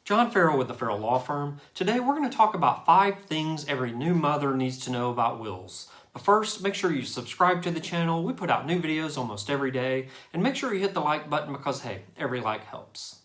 John Farrell with the Farrell Law Firm. Today we're going to talk about 5 things every new mother needs to know about wills. But first, make sure you subscribe to the channel. We put out new videos almost every day. And make sure you hit the like button because, hey, every like helps.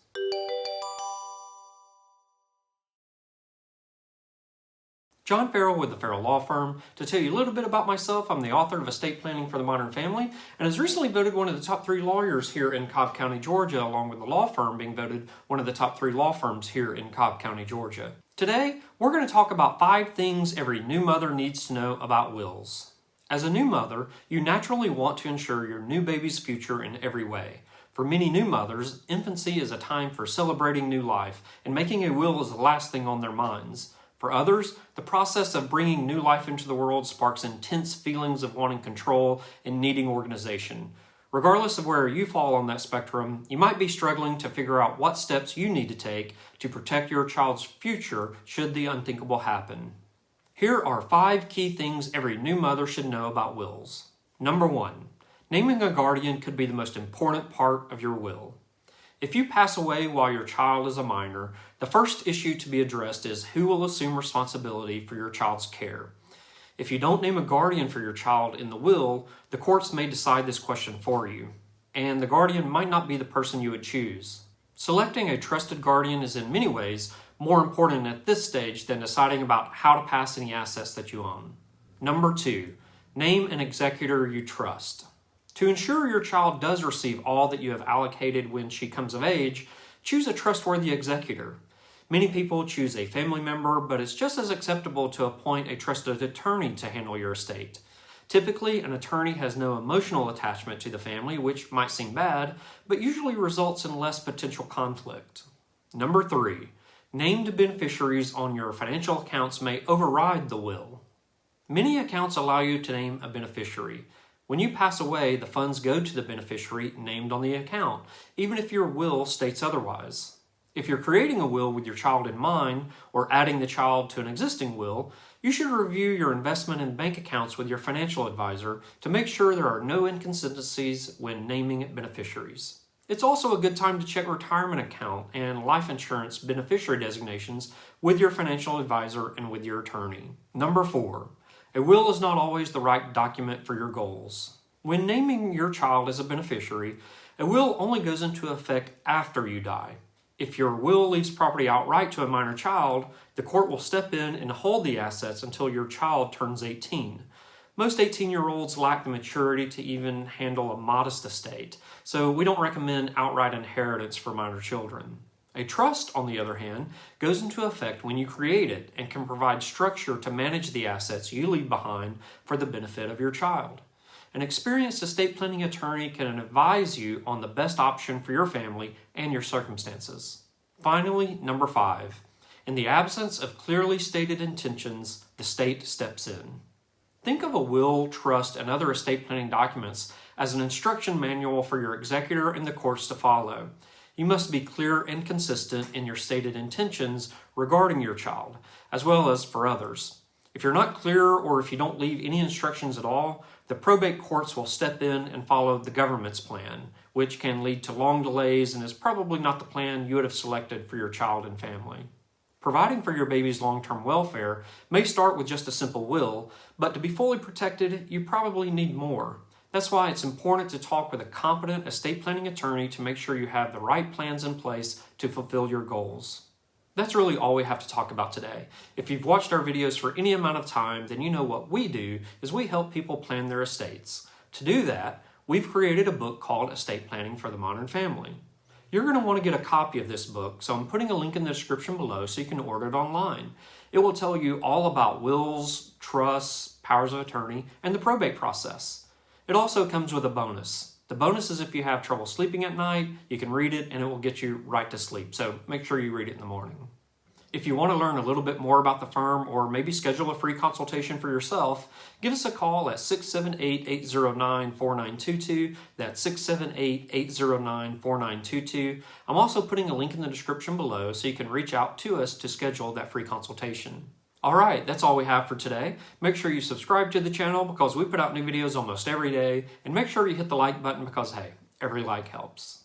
John Farrell with the Farrell Law Firm. To tell you a little bit about myself, I'm the author of Estate Planning for the Modern Family and has recently voted one of the top 3 lawyers here in Cobb County, Georgia, along with the law firm being voted one of the top 3 law firms here in Cobb County, Georgia. Today, we're going to talk about 5 things every new mother needs to know about wills. As a new mother, you naturally want to ensure your new baby's future in every way. For many new mothers, infancy is a time for celebrating new life, and making a will is the last thing on their minds. For others, the process of bringing new life into the world sparks intense feelings of wanting control and needing organization. Regardless of where you fall on that spectrum, you might be struggling to figure out what steps you need to take to protect your child's future should the unthinkable happen. Here are 5 key things every new mother should know about wills. Number 1, naming a guardian could be the most important part of your will. If you pass away while your child is a minor, the first issue to be addressed is who will assume responsibility for your child's care. If you don't name a guardian for your child in the will, the courts may decide this question for you, and the guardian might not be the person you would choose. Selecting a trusted guardian is in many ways more important at this stage than deciding about how to pass any assets that you own. Number 2, name an executor you trust. To ensure your child does receive all that you have allocated when she comes of age, choose a trustworthy executor. Many people choose a family member, but it's just as acceptable to appoint a trusted attorney to handle your estate. Typically, an attorney has no emotional attachment to the family, which might seem bad, but usually results in less potential conflict. Number 3, named beneficiaries on your financial accounts may override the will. Many accounts allow you to name a beneficiary. When you pass away, the funds go to the beneficiary named on the account, even if your will states otherwise. If you're creating a will with your child in mind, or adding the child to an existing will, you should review your investment and bank accounts with your financial advisor to make sure there are no inconsistencies when naming beneficiaries. It's also a good time to check retirement account and life insurance beneficiary designations with your financial advisor and with your attorney. Number 4. A will is not always the right document for your goals. When naming your child as a beneficiary, a will only goes into effect after you die. If your will leaves property outright to a minor child, the court will step in and hold the assets until your child turns 18. Most 18-year-olds lack the maturity to even handle a modest estate, so we don't recommend outright inheritance for minor children. A trust, on the other hand, goes into effect when you create it and can provide structure to manage the assets you leave behind for the benefit of your child. An experienced estate planning attorney can advise you on the best option for your family and your circumstances. Finally, number 5. In the absence of clearly stated intentions, the state steps in. Think of a will, trust, and other estate planning documents as an instruction manual for your executor and the courts to follow. You must be clear and consistent in your stated intentions regarding your child, as well as for others. If you're not clear or if you don't leave any instructions at all, the probate courts will step in and follow the government's plan, which can lead to long delays and is probably not the plan you would have selected for your child and family. Providing for your baby's long-term welfare may start with just a simple will, but to be fully protected, you probably need more. That's why it's important to talk with a competent estate planning attorney to make sure you have the right plans in place to fulfill your goals. That's really all we have to talk about today. If you've watched our videos for any amount of time, then you know what we do is we help people plan their estates. To do that, we've created a book called Estate Planning for the Modern Family. You're going to want to get a copy of this book, so I'm putting a link in the description below so you can order it online. It will tell you all about wills, trusts, powers of attorney, and the probate process. It also comes with a bonus. The bonus is if you have trouble sleeping at night, you can read it and it will get you right to sleep. So make sure you read it in the morning. If you want to learn a little bit more about the firm or maybe schedule a free consultation for yourself, give us a call at 678-809-4922. That's 678-809-4922. I'm also putting a link in the description below so you can reach out to us to schedule that free consultation. All right, that's all we have for today. Make sure you subscribe to the channel because we put out new videos almost every day, and make sure you hit the like button because, hey, every like helps.